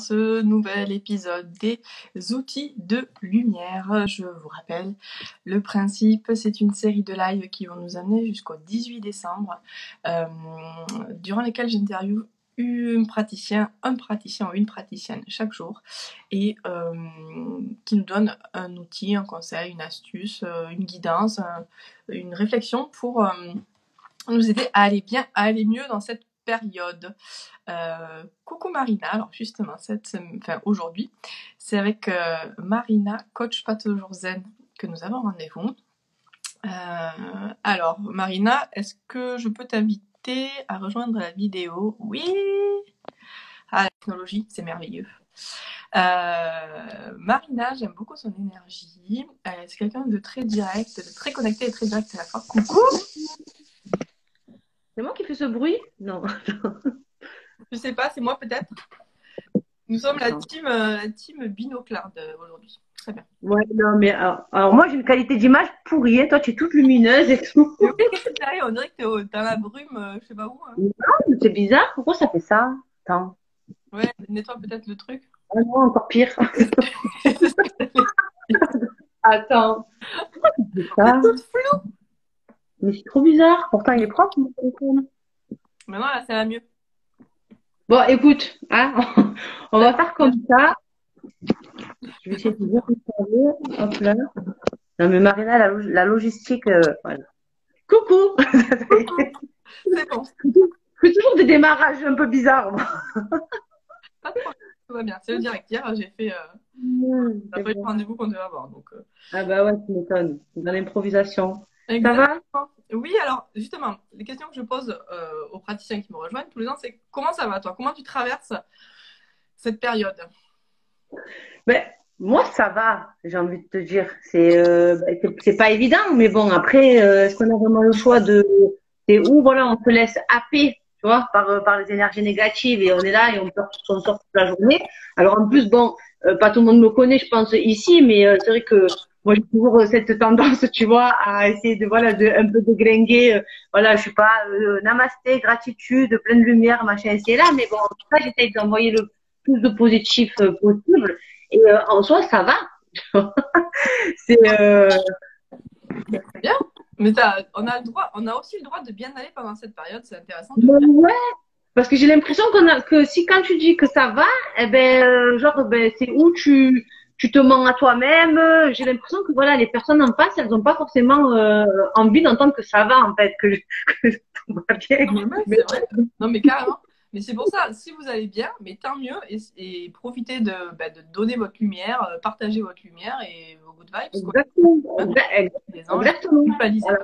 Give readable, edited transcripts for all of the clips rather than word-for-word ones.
ce nouvel épisode des outils de lumière. Je vous rappelle le principe, c'est une série de lives qui vont nous amener jusqu'au 18 décembre, durant lesquels j'interviewe un praticien ou une praticienne chaque jour et qui nous donne un outil, un conseil, une astuce, une guidance, une réflexion pour nous aider à aller bien, à aller mieux dans cette période. Coucou Marina, alors justement aujourd'hui c'est avec Marina, coach pas toujours zen, que nous avons rendez-vous. Alors Marina, est-ce que je peux t'inviter à rejoindre la vidéo? Oui. Ah, la technologie, c'est merveilleux. Marina, j'aime beaucoup son énergie. C'est quelqu'un de très direct, de très connecté et très direct à la fois. Coucou. C'est moi qui fais ce bruit? Non. Je sais pas, c'est moi peut-être. Nous sommes la team binoclard aujourd'hui. Très bien. Ouais, non, mais alors moi, j'ai une qualité d'image pourrie. Hein. Toi, tu es toute lumineuse et tout. Oui, qu'est-ce qui t'arrive? On dirait que t'es dans la brume, je sais pas où. Hein. Non, c'est bizarre. Pourquoi ça fait ça? Attends. Ouais, nettoie peut-être le truc. Ah non, encore pire. Attends. Pourquoi tu fais ça? C'est toute floue. Mais c'est trop bizarre. Pourtant, il est propre, mon téléphone. Maintenant, là, ça va mieux. Bon, écoute, hein, on va faire comme ça. Je vais essayer de bien installer. Hop là. Non, mais Marina, la logistique, voilà. Coucou! C'est bon. Je fais toujours des démarrages un peu bizarres, moi. Pas de problème. Tout va bien. C'est le direct. Hier, j'ai fait t'as pas eu le rendez-vous qu'on devait avoir. Donc, Ah bah ouais, tu m'étonnes. Dans l'improvisation. Exactement. Ça va? Oui, alors justement, les questions que je pose aux praticiens qui me rejoignent tous les ans, c'est comment ça va toi? Comment tu traverses cette période? Ben, moi, ça va, j'ai envie de te dire. C'est pas évident, mais bon, après, est-ce qu'on a vraiment le choix c'est où, voilà, on se laisse happer, tu vois, par les énergies négatives et on est là et on pleure on sort toute la journée. Alors, en plus, bon, pas tout le monde me connaît, je pense, ici, mais c'est vrai que moi, j'ai toujours cette tendance, tu vois, à essayer voilà, un peu dégringuer. Voilà, je suis pas, namasté, gratitude, pleine de lumière, machin, c'est là, mais bon, en tout cas, j'essaye d'envoyer le plus de positif possible. Et en soi, ça va. C'est bien. Mais on a aussi le droit de bien aller pendant cette période, c'est intéressant. Ouais, parce que j'ai l'impression que si quand tu dis que ça va, eh ben c'est où tu te mens à toi-même. J'ai l'impression que voilà, les personnes en face, elles n'ont pas forcément envie d'entendre que ça va en fait, que tout va bien. C'est vrai. Non mais carrément. Mais c'est pour ça, si vous allez bien, mais tant mieux, et profitez de donner votre lumière, partager votre lumière et vos good vibes. Exactement. Voilà.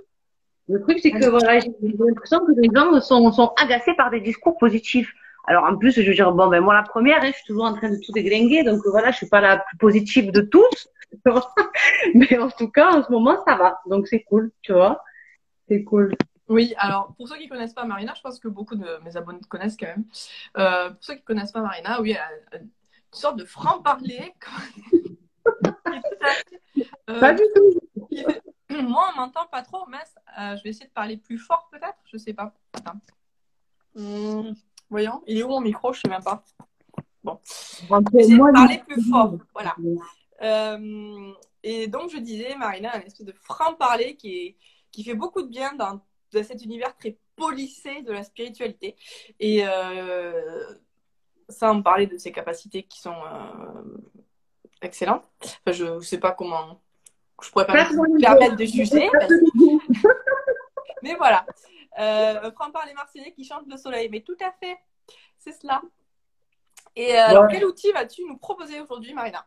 Le truc, c'est que voilà, j'ai l'impression que les gens sont agacés par des discours positifs. Alors en plus, je veux dire, bon, ben moi la première, hein, je suis toujours en train de tout déglinguer, donc voilà, je suis pas la plus positive de tous, mais en tout cas, en ce moment, ça va, donc c'est cool, tu vois, c'est cool. Oui, alors pour ceux qui ne connaissent pas Marina, je pense que beaucoup de mes abonnés te connaissent quand même. Pour ceux qui ne connaissent pas Marina, oui, elle a une sorte de franc-parler. Pas du tout. Moi, on m'entend pas trop, mais je vais essayer de parler plus fort peut-être, je sais pas. Attends. Voyons, il est où mon micro? Je sais même pas. Bon, je vais essayer de parler plus fort. Voilà. Et donc je disais, Marina a une espèce de franc-parler qui fait beaucoup de bien dans cet univers très policé de la spiritualité. Et ça, on parlait de ses capacités qui sont excellentes. Enfin, je sais pas comment. Je pourrais pas me permettre de juger. Mais voilà. Franc-parler marseillais qui chante le soleil. Mais tout à fait, c'est cela. Et alors, quel outil vas-tu nous proposer aujourd'hui, Marina?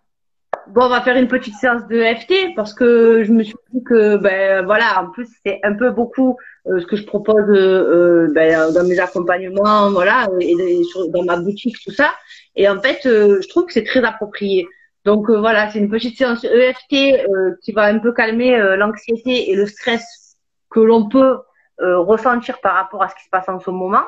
Bon, on va faire une petite séance de FT parce que je me suis dit que, ben voilà, en plus, c'est un peu beaucoup ce que je propose dans mes accompagnements, voilà, dans ma boutique, tout ça. Et en fait, je trouve que c'est très approprié. Donc voilà, c'est une petite séance EFT qui va un peu calmer l'anxiété et le stress que l'on peut ressentir par rapport à ce qui se passe en ce moment.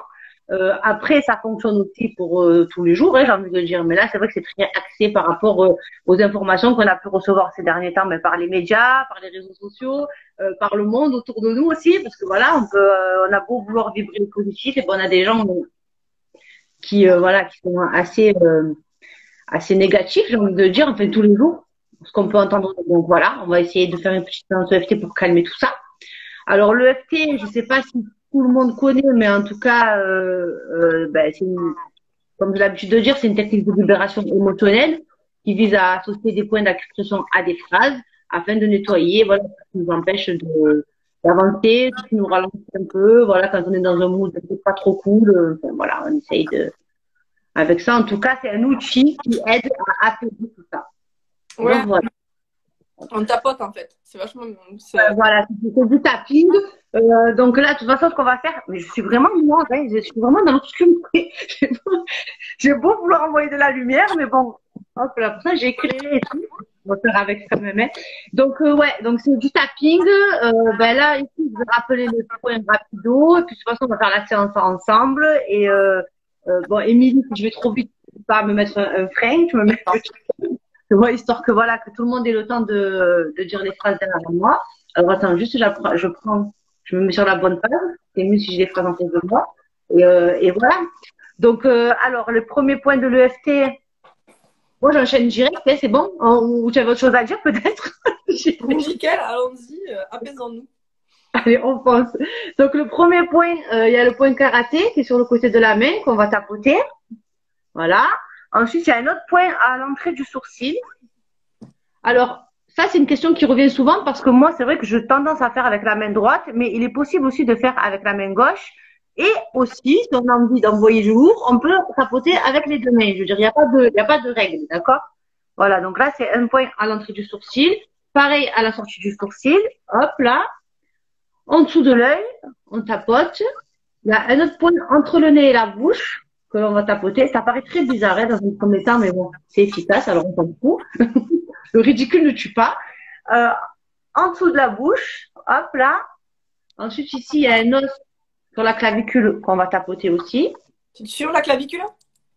Après, ça fonctionne aussi pour tous les jours, hein, j'ai envie de dire. Mais là, c'est vrai que c'est très axé par rapport aux informations qu'on a pu recevoir ces derniers temps, mais par les médias, par les réseaux sociaux, par le monde autour de nous aussi, parce que voilà, on a beau vouloir vibrer le positif, et puis on a des gens qui sont assez assez négatif, j'ai envie de dire, enfin tous les jours, ce qu'on peut entendre. Donc voilà, on va essayer de faire une petite séance de EFT pour calmer tout ça. Alors le EFT, je sais pas si tout le monde connaît, mais en tout cas, ben, comme j'ai l'habitude de dire, c'est une technique de libération émotionnelle qui vise à associer des points d'acupression à des phrases afin de nettoyer, voilà, ce qui nous empêche d'avancer, ce qui nous ralentit un peu, voilà, quand on est dans un mood pas trop cool, enfin, voilà, on essaye avec ça, en tout cas, c'est un outil qui aide à apaiser tout ça. Ouais. Donc voilà. On tapote en fait. C'est vachement. Voilà, c'est du tapping. Donc là, de toute façon, ce qu'on va faire, mais je suis vraiment moi, hein, je suis vraiment dans l'obscurité. J'ai beau vouloir envoyer de la lumière, mais bon, là, pour ça, j'ai éclairé et tout. On va faire avec ça même. Donc ouais, donc c'est du tapping. Ben là, ici, je vais rappeler les points rapido. Et puis de toute façon, on va faire la séance ensemble. Et bon, Émilie, si je vais trop vite, tu peux pas me mettre un frein, tu me mets ouais, histoire que voilà, que tout le monde ait le temps de dire les phrases derrière moi. Alors attends, juste je me mets sur la bonne page. C'est mieux si j'ai les phrases en face de moi. Et voilà. Donc alors le premier point de l'EFT, moi j'enchaîne direct, hein, c'est bon? Ou tu avais autre chose à dire peut-être? Nickel, allons-y, apaisons-nous. Allez, on pense. Donc le premier point, il y a le point karaté qui est sur le côté de la main qu'on va tapoter. Voilà. Ensuite, il y a un autre point à l'entrée du sourcil. Alors, ça, c'est une question qui revient souvent parce que moi, c'est vrai que j'ai tendance à faire avec la main droite, mais il est possible aussi de faire avec la main gauche. Et aussi, si on a envie d'envoyer du lourd, on peut tapoter avec les deux mains. Je veux dire, il n'y a pas de règle, d'accord? Voilà, donc là, c'est un point à l'entrée du sourcil. Pareil à la sortie du sourcil. Hop, là. En dessous de l'œil, on tapote. Il y a un autre point entre le nez et la bouche que l'on va tapoter. Ça paraît très bizarre hein, dans un premier temps, mais bon, c'est efficace, alors on s'en fout. Le ridicule ne tue pas. En dessous de la bouche, hop là. Ensuite, ici, il y a un os sur la clavicule qu'on va tapoter aussi. Sur la clavicule?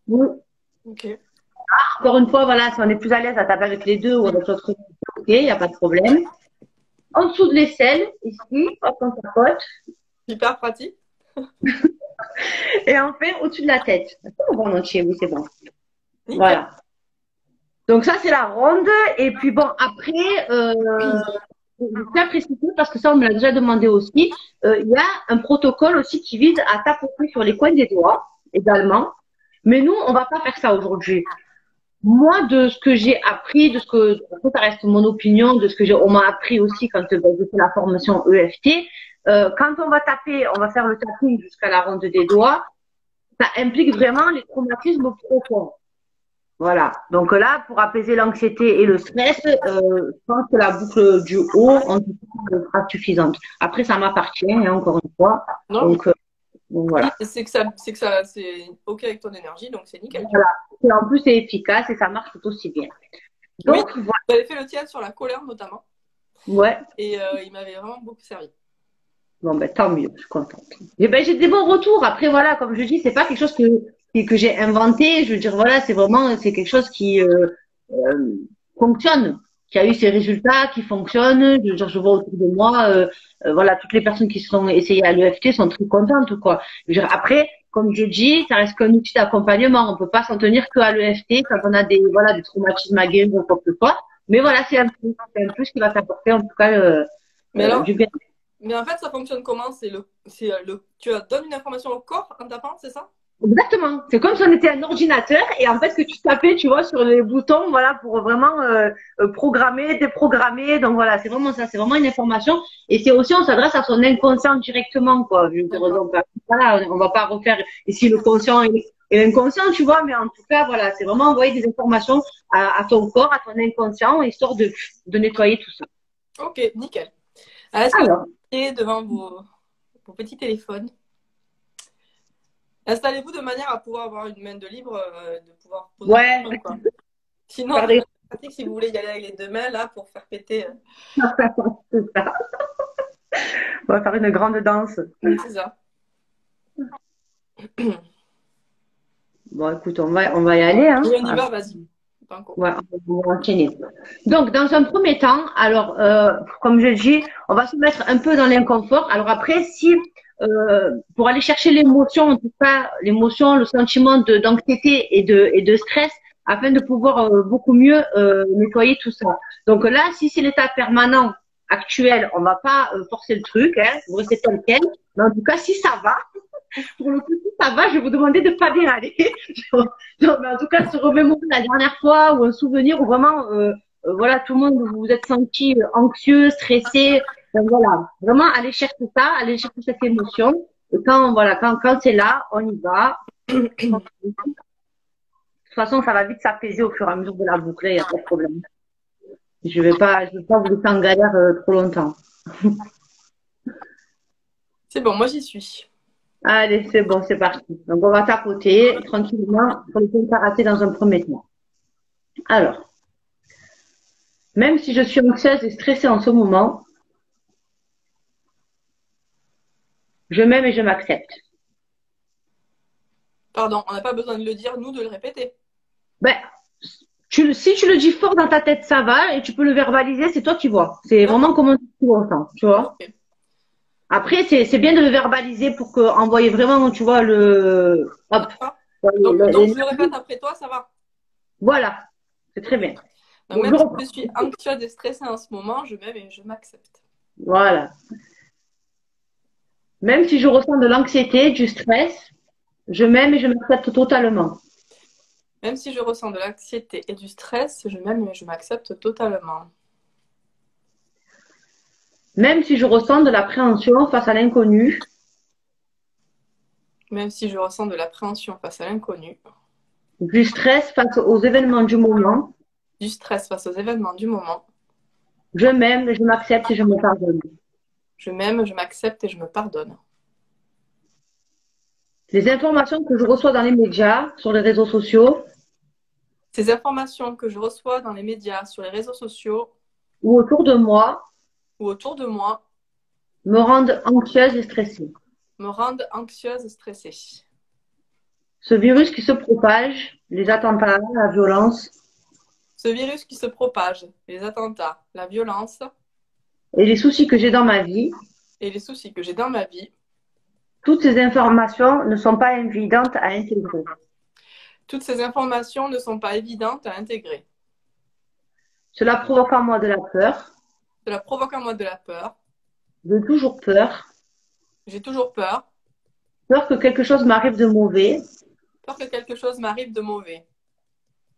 Oui. Ok. Encore une fois, voilà, si on est plus à l'aise à taper avec les deux ou avec l'autre, ok, il n'y a pas de problème. En dessous de l'aisselle, ici, hop, on tapote. Hyper pratique. Et enfin, au-dessus de la tête. On va en entier, oui, c'est bon. Nickel. Voilà. Donc ça, c'est la ronde. Et puis bon, après, je tiens à préciser, parce que ça, on me l'a déjà demandé aussi, il y a un protocole aussi qui vise à tapoter sur les coins des doigts, également. Mais nous, on va pas faire ça aujourd'hui. Moi, de ce que j'ai appris, de ce que, ça reste mon opinion, de ce que on m'a appris aussi quand j'ai fait la formation EFT, quand on va taper, on va faire le tapping jusqu'à la ronde des doigts, ça implique vraiment les traumatismes profonds. Voilà. Donc là, pour apaiser l'anxiété et le stress, je pense que la boucle du haut, en tout cas, sera suffisante. Après, ça m'appartient, hein, encore une fois. Non, donc voilà. C'est OK avec ton énergie, donc c'est nickel. Voilà. Et en plus, c'est efficace et ça marche tout aussi bien. Donc, oui, voilà. j'avais fait le tien sur la colère, notamment. Ouais. Et il m'avait vraiment beaucoup servi. Bon, ben, tant mieux, je suis contente. Et ben, j'ai des bons retours. Après, voilà, comme je dis, c'est pas quelque chose que j'ai inventé. Je veux dire, voilà, c'est quelque chose qui fonctionne, qui a eu ses résultats, qui fonctionne. Je veux dire, je vois autour de moi, voilà, toutes les personnes qui se sont essayées à l'EFT sont très contentes, quoi. Je veux dire, après, comme je dis, ça reste qu'un outil d'accompagnement. On peut pas s'en tenir qu'à l'EFT quand on a des traumatismes à guérir ou quoi que ce soit. Mais voilà, c'est un plus qui va t'apporter, en tout cas, du bien. Mais en fait, ça fonctionne comment? Tu donnes une information au corps en tapant, c'est ça? Exactement. C'est comme si on était un ordinateur et en fait que tu tapais, tu vois, sur les boutons, voilà, pour vraiment programmer, déprogrammer. Donc voilà, c'est vraiment ça, c'est vraiment une information. Et c'est aussi, on s'adresse à son inconscient directement, quoi. Je veux dire, donc, voilà, on va pas refaire ici le conscient et l'inconscient, tu vois, mais en tout cas, voilà, c'est vraiment envoyer des informations à ton corps, à ton inconscient, histoire de nettoyer tout ça. Ok, nickel. Est-ce que vous êtes devant vos petits téléphones? Installez-vous de manière à pouvoir avoir une main de libre, de pouvoir poser ouais. Quoi. Sinon, c'est pratique si vous voulez y aller avec les deux mains là pour faire péter. C'est ça. On va faire une grande danse. C'est ça. Bon, écoute, on va y aller. Hein. Oui, on y va, vas-y. Ouais, on va enchaîner. Donc, dans un premier temps, alors, comme je le dis, on va se mettre un peu dans l'inconfort. Alors après, si pour aller chercher l'émotion, en tout cas l'émotion, le sentiment d'anxiété et de stress afin de pouvoir beaucoup mieux nettoyer tout ça. Donc là, si c'est l'état permanent actuel, on va pas forcer le truc, hein, vous restez tel quel. Mais en tout cas, si ça va, pour le coup, si ça va, je vais vous demander de pas bien aller. Non, mais en tout cas, se remémorer la dernière fois ou un souvenir où vraiment, voilà, tout le monde vous vous êtes senti anxieux, stressé. Donc voilà, vraiment aller chercher ça, aller chercher cette émotion. Et quand voilà, quand c'est là, on y va. De toute façon, ça va vite s'apaiser au fur et à mesure de la boucle, il n'y a pas de problème. Je vais pas vous laisser en galère trop longtemps. C'est bon, moi j'y suis. Allez, c'est bon, c'est parti. Donc, on va tapoter tranquillement pour le karaté dans un premier temps. Alors, même si je suis anxieuse et stressée en ce moment, je m'aime et je m'accepte. Pardon, on n'a pas besoin de le dire, nous, de le répéter. Ben, si tu le dis fort dans ta tête, ça va, et tu peux le verbaliser, c'est toi qui vois. C'est vraiment comment tu le ressens, tu vois. Okay. Après, c'est bien de le verbaliser pour envoyer vraiment, tu vois, le... Hop. Donc, je le répète après toi, ça va? Voilà, c'est très bien. Donc, même si je suis anxieuse et stressée en ce moment, je m'aime et je m'accepte. Voilà. Même si je ressens de l'anxiété, du stress, je m'aime et je m'accepte totalement. Même si je ressens de l'anxiété et du stress, je m'aime et je m'accepte totalement. Même si je ressens de l'appréhension face à l'inconnu. Même si je ressens de l'appréhension face à l'inconnu. Du stress face aux événements du moment. Du stress face aux événements du moment. Je m'aime, je m'accepte et je me pardonne. Je m'aime, je m'accepte et je me pardonne. Les informations que je reçois dans les médias, sur les réseaux sociaux. Ces informations que je reçois dans les médias, sur les réseaux sociaux. Ou autour de moi. Ou autour de moi. Me rendent anxieuse et stressée. Me rendent anxieuse et stressée. Ce virus qui se propage, les attentats, la violence. Ce virus qui se propage, les attentats, la violence. Et les soucis que j'ai dans ma vie. Et les soucis que j'ai dans ma vie. Toutes ces informations ne sont pas évidentes à intégrer. Toutes ces informations ne sont pas évidentes à intégrer. Cela provoque en moi de la peur. Cela provoque en moi de la peur. J'ai toujours peur. J'ai toujours peur. Peur que quelque chose m'arrive de mauvais. Peur que quelque chose m'arrive de mauvais.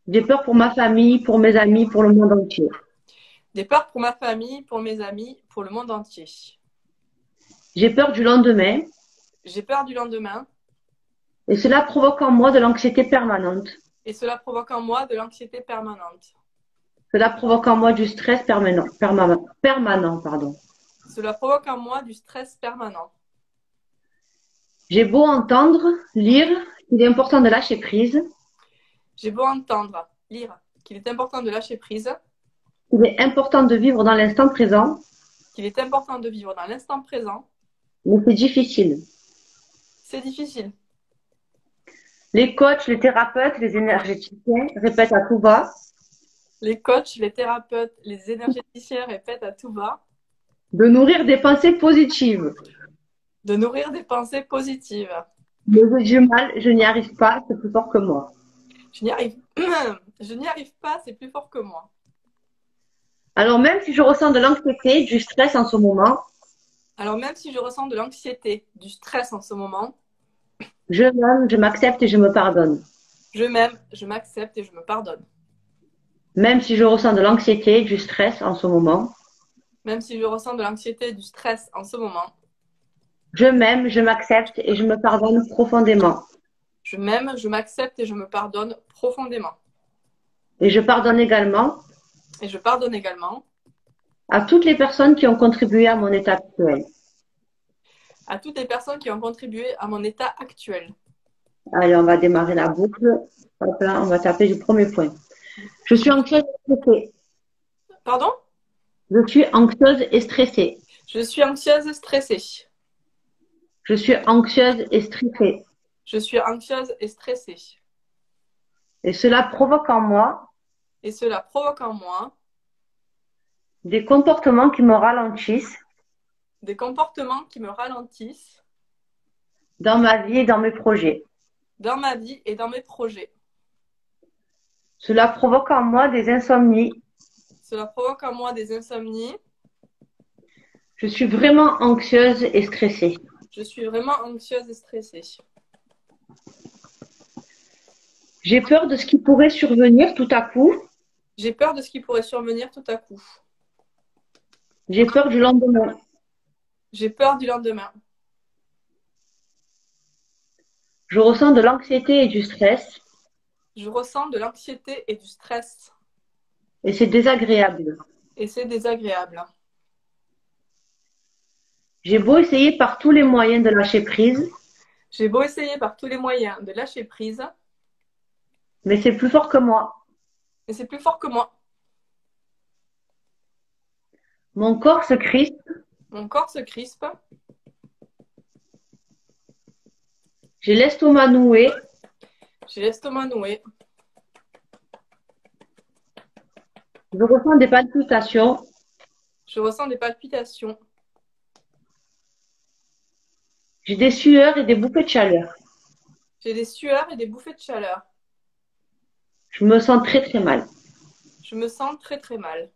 J'ai peur pour ma famille, pour mes amis, pour le monde entier. J'ai peur pour ma famille, pour mes amis, pour le monde entier. J'ai peur du lendemain. J'ai peur du lendemain. Et cela provoque en moi de l'anxiété permanente. Et cela provoque en moi de l'anxiété permanente. Cela provoque en moi du stress permanent, pardon. Cela provoque en moi du stress permanent. J'ai beau entendre, lire qu'il est important de lâcher prise. J'ai beau entendre, lire qu'il est important de lâcher prise. Il est important de vivre dans l'instant présent. Qu'il est important de vivre dans l'instant présent. Mais c'est difficile. C'est difficile. Les coachs, les thérapeutes, les énergéticiens répètent à tout va. Les coachs, les thérapeutes, les énergéticiens répètent à tout va. De nourrir des pensées positives. De nourrir des pensées positives. Mais j'ai du mal, je n'y arrive pas, c'est plus fort que moi. Je n'y arrive pas, c'est plus fort que moi. Alors même si je ressens de l'anxiété, du stress en ce moment. Alors même si je ressens de l'anxiété, du stress en ce moment. Je m'aime, je m'accepte et je me pardonne. Je m'aime, je m'accepte et je me pardonne. Même si je ressens de l'anxiété, du stress en ce moment. Même si je ressens de l'anxiété et du stress en ce moment. Je m'aime, je m'accepte et je me pardonne profondément. Je m'aime, je m'accepte et je me pardonne profondément. Et je pardonne également. Et je pardonne également. À toutes les personnes qui ont contribué à mon état actuel. À toutes les personnes qui ont contribué à mon état actuel. Allez, on va démarrer la boucle. Hop là, on va taper du premier point. Je suis anxieuse et stressée. Pardon? Je suis anxieuse et stressée. Je suis anxieuse et stressée. Je suis anxieuse et stressée. Je suis anxieuse et stressée. Et cela provoque en moi. Et cela provoque en moi. Des comportements qui me ralentissent. Des comportements qui me ralentissent. Dans ma vie et dans mes projets. Dans ma vie et dans mes projets. Cela provoque en moi des insomnies. Cela provoque en moi des insomnies. Je suis vraiment anxieuse et stressée. Je suis vraiment anxieuse et stressée. J'ai peur de ce qui pourrait survenir tout à coup. J'ai peur de ce qui pourrait survenir tout à coup. J'ai peur du lendemain. J'ai peur du lendemain. Je ressens de l'anxiété et du stress. Je ressens de l'anxiété et du stress. Et c'est désagréable. Et c'est désagréable. J'ai beau essayer par tous les moyens de lâcher prise, J'ai beau essayer par tous les moyens de lâcher prise, mais c'est plus fort que moi. mais c'est plus fort que moi. Mon corps se crispe. Mon corps se crispe. J'ai l'estomac noué. J'ai l'estomac noué. Je ressens des palpitations. Je ressens des palpitations. J'ai des sueurs et des bouffées de chaleur. J'ai des sueurs et des bouffées de chaleur. Je me sens très très mal. Je me sens très très mal.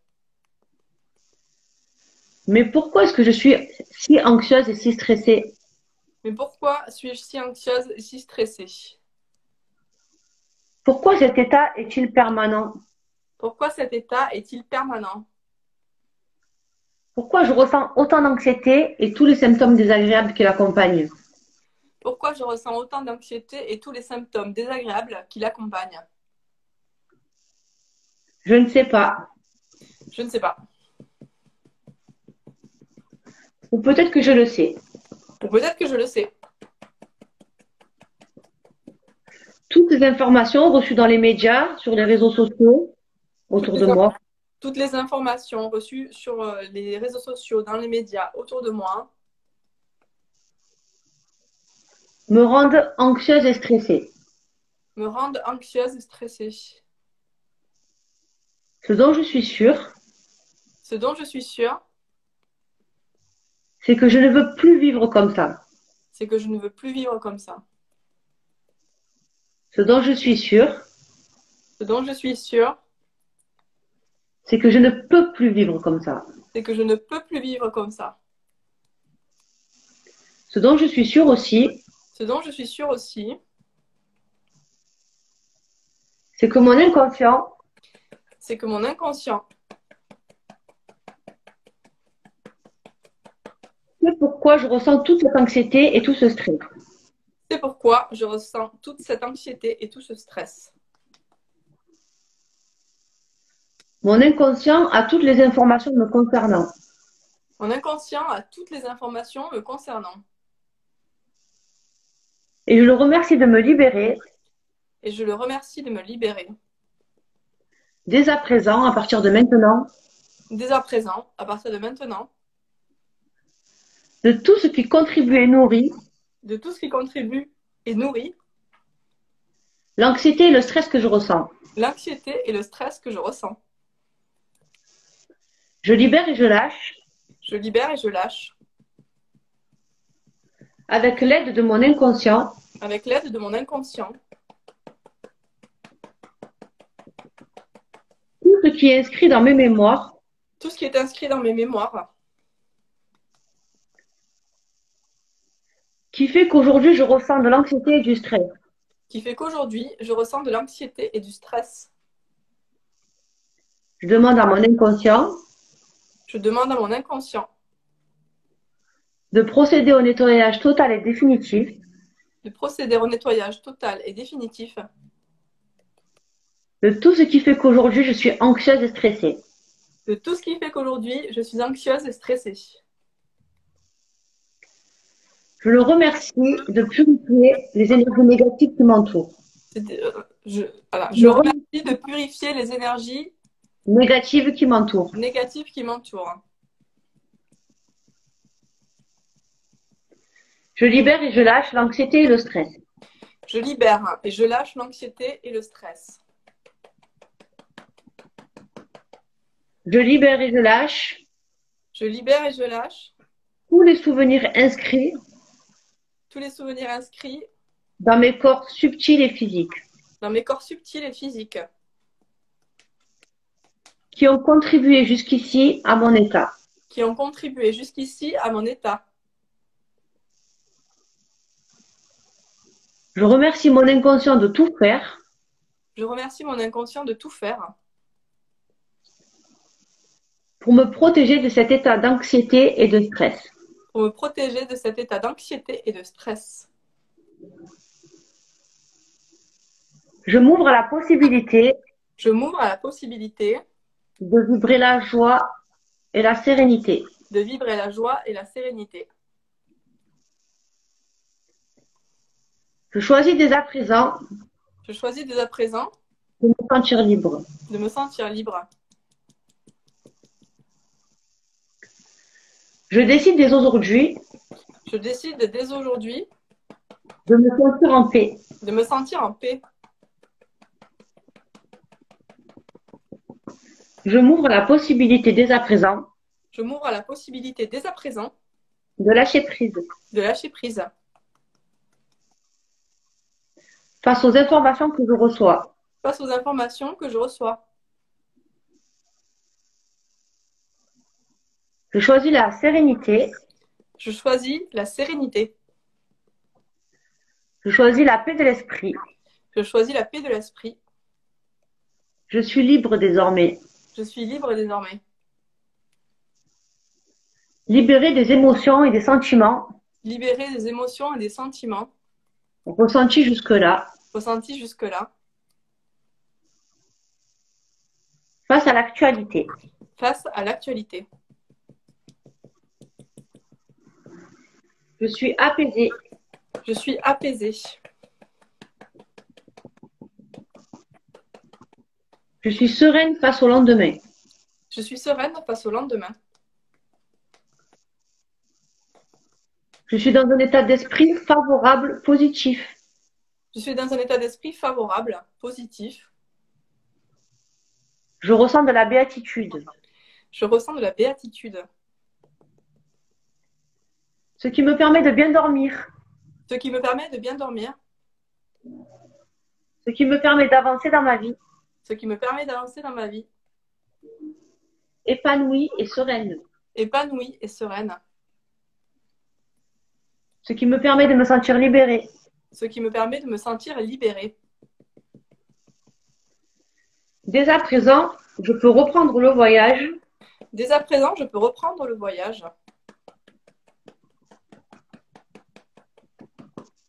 Mais pourquoi est-ce que je suis si anxieuse et si stressée? Mais pourquoi suis-je si anxieuse et si stressée? Pourquoi cet état est-il permanent? Pourquoi cet état est-il permanent? Pourquoi je ressens autant d'anxiété et tous les symptômes désagréables qui l'accompagnent? Pourquoi je ressens autant d'anxiété et tous les symptômes désagréables qui l'accompagnent? Je ne sais pas. Je ne sais pas. Ou peut-être que je le sais. Ou peut-être que je le sais. Toutes les informations reçues dans les médias, sur les réseaux sociaux, autour de moi, Toutes les informations reçues sur les réseaux sociaux, dans les médias, autour de moi, me rendent anxieuse et stressée. me rendent anxieuse et stressée. Ce dont je suis sûre, Ce dont je suis sûre, c'est que je ne veux plus vivre comme ça. c'est que je ne veux plus vivre comme ça. Ce dont je suis sûre, Ce dont je suis sûre, c'est que je ne peux plus vivre comme ça. c'est que je ne peux plus vivre comme ça. Ce dont je suis sûre aussi, Ce dont je suis sûre aussi, c'est que mon inconscient c'est que mon inconscient sait pourquoi je ressens toute cette anxiété et tout ce stress. c'est pourquoi je ressens toute cette anxiété et tout ce stress. Mon inconscient a toutes les informations me concernant. Mon inconscient a toutes les informations me concernant. Et je le remercie de me libérer Et je le remercie de me libérer. dès à présent, à partir de maintenant, Dès à présent, à partir de maintenant, de tout ce qui contribue et nourrit de tout ce qui contribue et nourrit l'anxiété et le stress que je ressens. l'anxiété et le stress que je ressens. Je libère et je lâche Je libère et je lâche avec l'aide de mon inconscient avec l'aide de mon inconscient tout ce qui est inscrit dans mes mémoires tout ce qui est inscrit dans mes mémoires qui fait qu'aujourd'hui je ressens de l'anxiété et du stress. qui fait qu'aujourd'hui, je ressens de l'anxiété et du stress. Je demande à mon inconscient Je demande à mon inconscient de procéder au nettoyage total et définitif de procéder au nettoyage total et définitif de tout ce qui fait qu'aujourd'hui je suis anxieuse et stressée. de tout ce qui fait qu'aujourd'hui, je suis anxieuse et stressée. Je le remercie de purifier les énergies négatives qui m'entourent. Je remercie de purifier les énergies Négatives qui m'entourent. négatives qui m'entourent. Je libère et je lâche l'anxiété et le stress. Je libère et je lâche l'anxiété et le stress. Je libère et je lâche Je libère et je lâche tous les souvenirs inscrits tous les souvenirs inscrits dans mes corps subtils et physiques. dans mes corps subtils et physiques. qui ont contribué jusqu'ici à mon état. qui ont contribué jusqu'ici à mon état. Je remercie mon inconscient de tout faire Je remercie mon inconscient de tout faire pour me protéger de cet état d'anxiété et de stress. pour me protéger de cet état d'anxiété et de stress. Je m'ouvre à la possibilité Je m'ouvre à la possibilité de vibrer la joie et la sérénité. de vibrer la joie et la sérénité. Je choisis dès à présent Je choisis dès à présent de me sentir libre. de me sentir libre. Je décide dès aujourd'hui Je décide dès aujourd'hui de me sentir en paix. de me sentir en paix. Je m'ouvre à la possibilité dès à présent Je m'ouvre à la possibilité dès à présent de lâcher prise de lâcher prise face aux informations que je reçois. face aux informations que je reçois. Je choisis la sérénité. Je choisis la sérénité. Je choisis la paix de l'esprit. Je choisis la paix de l'esprit. Je suis libre désormais. Je suis libre désormais. Libérée des émotions et des sentiments Libérée des émotions et des sentiments ressentis jusque-là ressentis jusque-là face à l'actualité. face à l'actualité. Je suis apaisée. Je suis apaisée. Je suis sereine face au lendemain. Je suis sereine face au lendemain. Je suis dans un état d'esprit favorable, positif. Je suis dans un état d'esprit favorable, positif. Je ressens de la béatitude, Je ressens de la béatitude, ce qui me permet de bien dormir, ce qui me permet de bien dormir, ce qui me permet d'avancer dans ma vie, ce qui me permet d'avancer dans ma vie, épanouie et sereine, épanouie et sereine, ce qui me permet de me sentir libérée. ce qui me permet de me sentir libérée. Dès à présent, je peux reprendre le voyage Dès à présent, je peux reprendre le voyage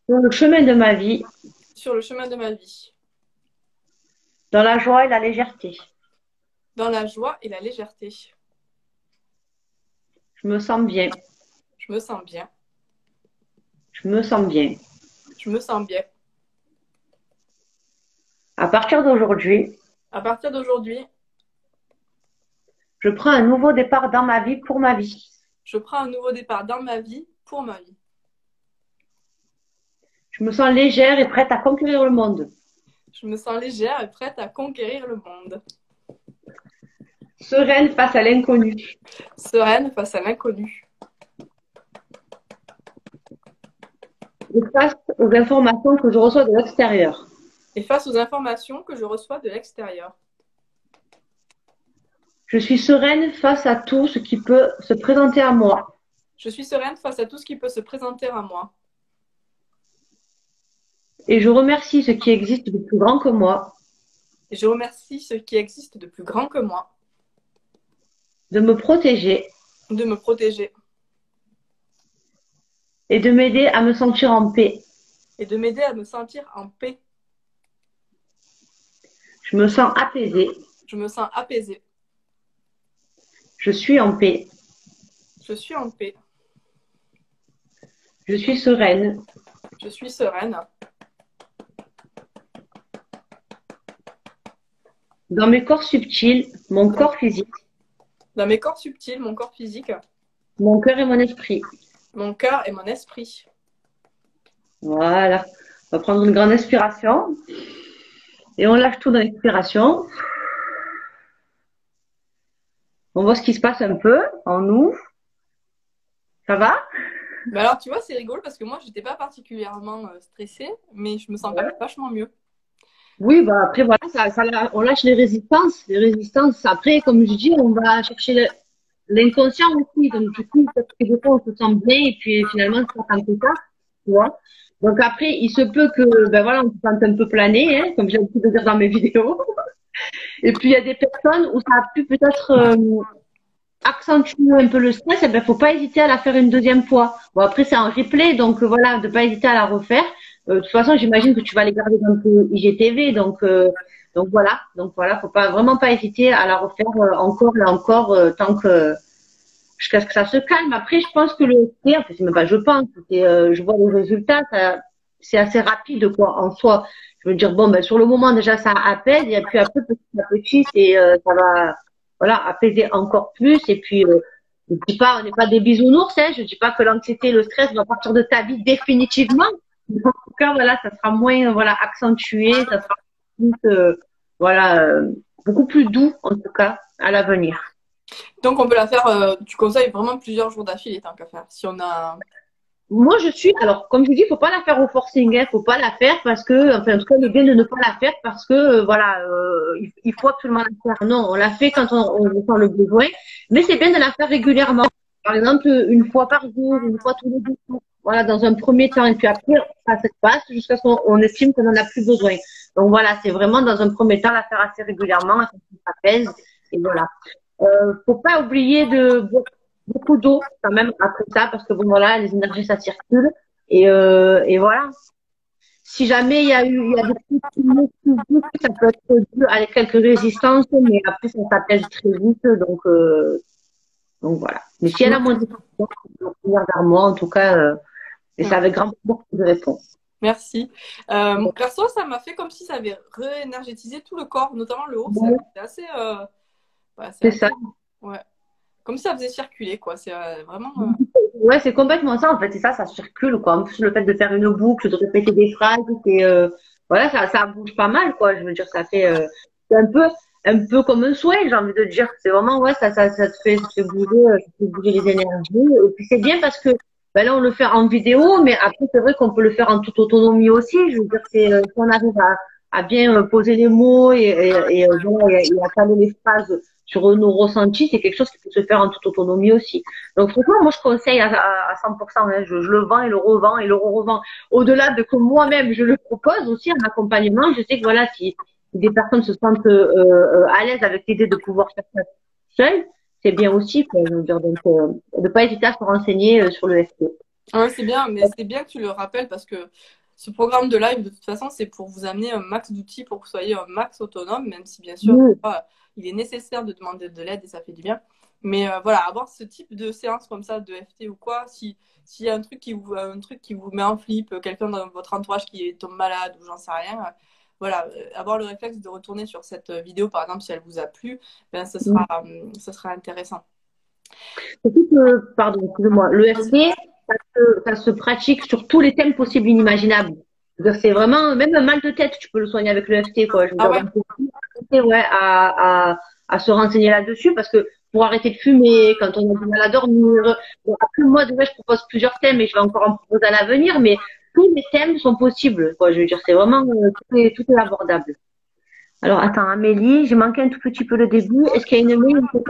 sur le chemin de ma vie, sur le chemin de ma vie, dans la joie et la légèreté. dans la joie et la légèreté. Je me sens bien, Je me sens bien. je me sens bien. Je me sens bien. À partir d'aujourd'hui, À partir d'aujourd'hui, je prends un nouveau départ dans ma vie pour ma vie. je prends un nouveau départ dans ma vie pour ma vie. Je me sens légère et prête à conquérir le monde. Je me sens légère et prête à conquérir le monde. Sereine face à l'inconnu. Sereine face à l'inconnu. Et face aux informations que je reçois de l'extérieur. Et face aux informations que je reçois de l'extérieur. Je suis sereine face à tout ce qui peut se présenter à moi. Je suis sereine face à tout ce qui peut se présenter à moi. Et je remercie ce qui existe de plus grand que moi Et je remercie ce qui existe de plus grand que moi de me protéger de me protéger et de m'aider à me sentir en paix. et de m'aider à me sentir en paix. Je me sens apaisée. Je me sens apaisée. Je suis en paix. Je suis en paix. Je suis sereine. Je suis sereine. Dans mes corps subtils, mon corps physique, Dans mes corps subtils, mon corps physique, mon cœur et mon esprit. mon cœur et mon esprit. Voilà. On va prendre une grande inspiration. Et on lâche tout dans l'expiration. On voit ce qui se passe un peu en nous. Ça va? Mais alors, tu vois, c'est rigolo parce que moi, j'étais pas particulièrement stressée, mais je me sens quand même vachement mieux. Oui, bah après, voilà, on lâche les résistances. Les résistances, après, comme je dis, on va chercher l'inconscient aussi. Donc, du coup, parce que des fois, on se sent bien et puis finalement, ça fait que ça, tu vois. Donc après, il se peut que, ben voilà, on se sente un peu planer, hein, comme j'ai l'habitude de dire dans mes vidéos. Et puis, il y a des personnes où ça a pu peut-être accentuer un peu le stress, et ben, faut pas hésiter à la faire une deuxième fois. Bon, après, c'est en replay, donc voilà, de pas hésiter à la refaire. De toute façon, j'imagine que tu vas les garder dans le IGTV, donc voilà, faut pas vraiment pas hésiter à la refaire encore et encore tant que jusqu'à ce que ça se calme. Après, je pense que le en fait, c'est même pas je pense, je vois les résultats, c'est assez rapide quoi en soi. Je veux dire bon ben sur le moment déjà ça apaise et puis après petit à petit ça va voilà apaiser encore plus et puis je dis pas on n'est pas des bisounours hein, je dis pas que l'anxiété le stress va partir de ta vie définitivement. Mais en tout cas voilà ça sera moins voilà accentué, ça sera plus voilà beaucoup plus doux en tout cas à l'avenir. Donc, on peut la faire, tu conseilles vraiment plusieurs jours d'affilée, tant qu'à faire. Si on a. Moi, alors, comme je dis, faut pas la faire au forcing, hein, faut pas la faire parce que, enfin, en tout cas, il est bien de ne pas la faire parce que, voilà, il faut absolument la faire. Non, on la fait quand on ressent le besoin, mais c'est bien de la faire régulièrement. Par exemple, une fois par jour, une fois tous les 2 jours. Voilà, dans un premier temps, et puis après, ça se passe jusqu'à ce qu'on estime qu'on n'en a plus besoin. Donc voilà, c'est vraiment dans un premier temps la faire assez régulièrement, afin que ça pèse, et voilà. Faut pas oublier de boire beaucoup d'eau quand même après ça parce que bon voilà les énergies ça circule et voilà. Si jamais il y a des petits mots physiques, ça peut être dû à quelques résistances, mais après ça s'apaise très vite donc voilà. Mais si elle a moins de questions, elle peut venir vers moi en tout cas et c'est avec grand plaisir que je réponds. Merci. Perso, ça m'a fait comme si ça avait réénergétisé tout le corps, notamment le haut. Ouais, C'est assez. C'est c'est ça. assez. Ouais. Comme si ça faisait circuler, quoi. C'est vraiment. Ouais, c'est complètement ça en fait, c'est ça, ça circule quoi. En plus le fait de faire une boucle, de répéter des phrases, c'est voilà, ça bouge pas mal quoi. Je veux dire, ça fait c'est un peu comme un souhait, j'ai envie de dire. C'est vraiment ouais, ça te fait bouger les énergies. Et puis c'est bien parce que ben là on le fait en vidéo, mais après c'est vrai qu'on peut le faire en toute autonomie aussi. Je veux dire, c'est si on arrive à bien poser les mots voilà, et à caler les phrases sur nos ressentis, c'est quelque chose qui peut se faire en toute autonomie aussi. Donc franchement, moi je conseille à 100%, hein, je le vends et le revends et le revends. Au-delà de que moi-même je le propose aussi en accompagnement, je sais que voilà, si des personnes se sentent à l'aise avec l'idée de pouvoir faire ça seule, c'est bien aussi, quoi, je veux dire, donc de pas hésiter à se renseigner sur le FT. Ouais, c'est bien, mais c'est bien que tu le rappelles parce que ce programme de live, de toute façon, c'est pour vous amener un max d'outils pour que vous soyez un max autonome, même si bien sûr, Oui, il est nécessaire de demander de l'aide et ça fait du bien. Mais voilà, avoir ce type de séance comme ça, de FT ou quoi, s'il y a un truc qui vous met en flip, quelqu'un dans votre entourage qui tombe malade ou j'en sais rien, voilà, avoir le réflexe de retourner sur cette vidéo, par exemple, si elle vous a plu, ben, ce sera intéressant. surtout que, pardon, excusez-moi, le FT, ça se pratique sur tous les thèmes possibles et inimaginables. C'est-à-dire, c'est vraiment, même un mal de tête, tu peux le soigner avec le FT, quoi. Je veux Ah dire, ouais? donc, faut pas hésiter, ouais, à se renseigner là-dessus parce que pour arrêter de fumer, quand on a du mal à dormir, bon, après, moi, déjà, je propose plusieurs thèmes et je vais encore en proposer à l'avenir, mais tous les thèmes sont possibles, quoi. Je veux dire, c'est vraiment, tout est abordable. Alors, attends, Amélie, j'ai manqué un tout petit peu le début. Est-ce qu'il y a une mail où on peut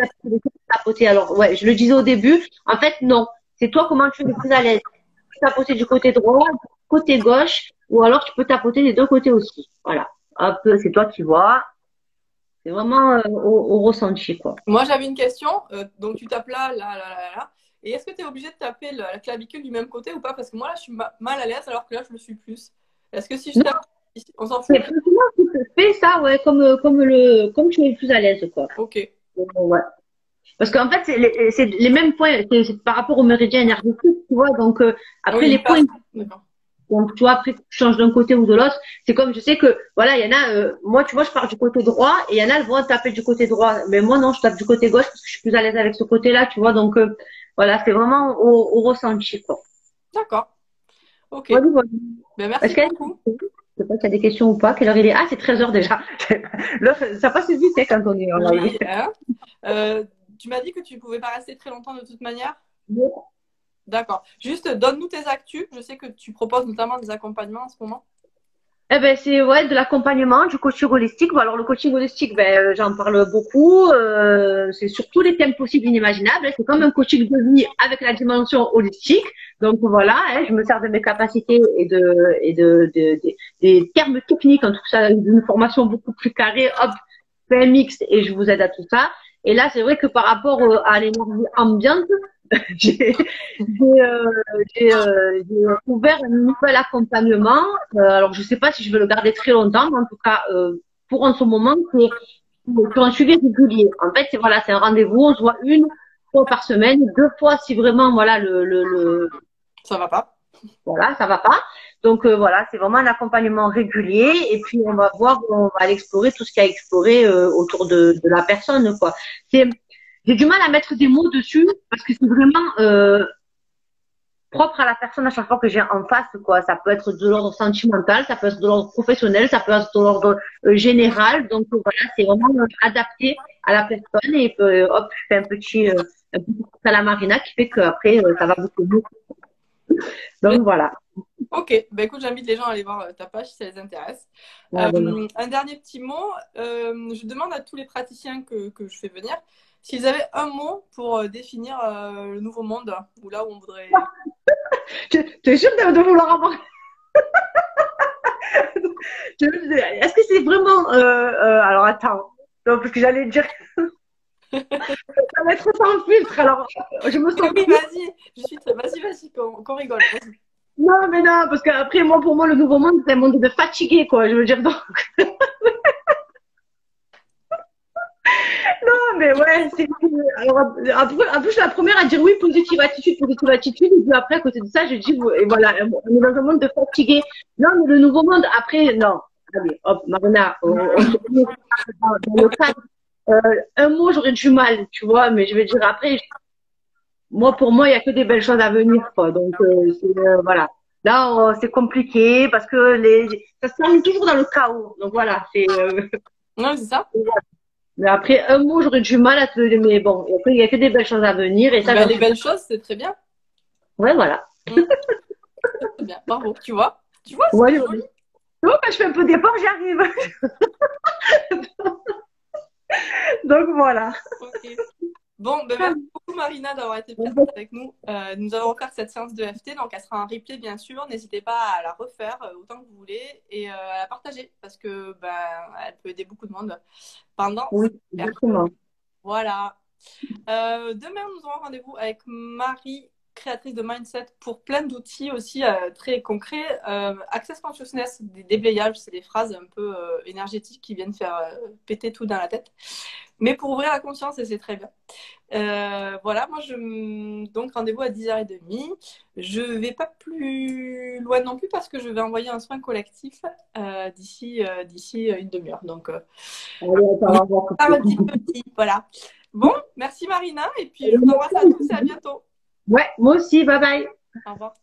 tapoter? Alors, ouais, je le disais au début. En fait, non. C'est toi comment tu es le plus à l'aise. Tu peux tapoter du côté droit, du côté gauche, ou alors tu peux tapoter des deux côtés aussi. Voilà. Hop, c'est toi qui vois. C'est vraiment au ressenti, quoi. Moi, j'avais une question. Donc, tu tapes là, là, là, là, là. Et est-ce que tu es obligé de taper la clavicule du même côté ou pas? Parce que moi, là, je suis mal à l'aise alors que là, je le suis plus. Est-ce que si je Non, tape ici, on s'en c'est fout? franchement, tu fais ça, ouais, comme tu es le plus à l'aise, quoi. Ok. Ouais. Parce qu'en fait, c'est les mêmes points, c'est par rapport au méridien énergétique, tu vois. Donc, après, Oui, les il passe. points D'accord. donc, tu vois, après, tu changes d'un côté ou de l'autre. C'est comme, je sais que, voilà, il y en a, moi, tu vois, je pars du côté droit et il y en a, elles vont taper du côté droit. Mais moi, non, je tape du côté gauche parce que je suis plus à l'aise avec ce côté-là, tu vois. Donc, voilà, c'est vraiment au ressenti, quoi. D'accord. Ok. Voilà, voilà. Ben, Est-ce merci qu'il y a des beaucoup. questions? Je sais pas s'il y a des questions ou pas. Quelle heure il est? Ah, c'est 13 heures déjà. Là, ça passe vite, hein, quand on est en live. Oui, hein. Euh, Tu m'as dit que tu pouvais pas rester très longtemps de toute manière? D'accord. Juste, donne-nous tes actus. Je sais que tu proposes notamment des accompagnements en ce moment. Eh ben c'est ouais de l'accompagnement, du coaching holistique. Bon, alors le coaching holistique, j'en parle beaucoup. C'est sur tous les thèmes possibles et inimaginables. C'est comme un coaching de vie avec la dimension holistique. Donc voilà, je me sers de mes capacités des termes techniques, en tout cas d'une formation beaucoup plus carrée. Hop, fais un mix et je vous aide à tout ça. Et là, c'est vrai que par rapport à l'énergie ambiante, j'ai j'ai euh, j'ai ouvert un nouvel accompagnement. Alors, je sais pas si je vais le garder très longtemps, mais en tout cas, pour en ce moment, c'est sur un suivi régulier. En fait, c'est voilà, c'est un rendez-vous. On se voit une fois par semaine, deux fois si vraiment voilà Ça va pas. voilà, ça va pas. Donc voilà, c'est vraiment un accompagnement régulier et puis on va voir, on va aller explorer tout ce qu'il y a à explorer autour de la personne quoi. C'est J'ai du mal à mettre des mots dessus parce que c'est vraiment propre à la personne à chaque fois que j'ai en face quoi. Ça peut être de l'ordre sentimental, ça peut être de l'ordre professionnel, ça peut être de l'ordre général. Donc voilà, c'est vraiment adapté à la personne et hop, je fais un petit à la Marina qui fait qu'après ça va beaucoup mieux. Donc voilà. Ok, bah écoute, j'invite les gens à aller voir ta page si ça les intéresse. Ouais, Un dernier petit mot, je demande à tous les praticiens que je fais venir s'ils avaient un mot pour définir le nouveau monde, ou là où on voudrait. tu es sûr de vouloir avoir. Est-ce que c'est vraiment. Alors attends. Non, parce que j'allais dire. Ça va être sans filtre. Alors, je me sens. Oui, vas-y, je suis très. Vas-y, qu'on rigole. Vas-y. Non, mais non, parce qu'après, moi, pour moi, le nouveau monde, c'est un monde de fatigués, quoi. Je veux dire, donc. Non, mais ouais, c'est. Alors, après, en plus, je suis la première à dire oui, positive attitude, positive attitude. Et puis après, à côté de ça, je dis, et voilà, on est dans un monde de fatigués. Non, mais le nouveau monde, après, non. Allez, hop, Marina, on se met dans le cadre. Un mot, j'aurais du mal, tu vois, mais je vais dire après, moi, pour moi, il y a que des belles choses à venir, quoi. Donc, voilà. Là, c'est compliqué parce que ça se termine toujours dans le chaos. Donc voilà, Non, c'est ça. mais après, un mot, j'aurais du mal à te le, mais bon, et après, il y a que des belles choses à venir et ça, Bah, les belles choses, c'est très bien. ouais, voilà. C'est bien, bravo. Tu vois, Ouais, c'est ouais. joli. Donc, quand je fais un peu d'effort, j'y arrive. Donc voilà. Ok. Bon, ben merci beaucoup Marina d'avoir été présente avec nous. Nous allons refaire cette séance de FT, donc elle sera en replay bien sûr. N'hésitez pas à la refaire autant que vous voulez et à la partager parce que ben, elle peut aider beaucoup de monde pendant Oui, cette période. exactement. Voilà. Demain, nous aurons rendez-vous avec Marie, créatrice de Mindset, pour plein d'outils aussi très concrets. Access Consciousness, des déblayages, c'est des phrases un peu énergétiques qui viennent faire péter tout dans la tête. Mais pour ouvrir la conscience, et c'est très bien. Voilà, moi, donc rendez-vous à 10h30. Je vais pas plus loin non plus parce que je vais envoyer un soin collectif d'ici une demi-heure. Donc, Allez, on va voir. un petit, voilà. Bon, merci Marina, et puis je vous embrasse à tous et à bientôt. Ouais, moi aussi, bye bye. Au revoir.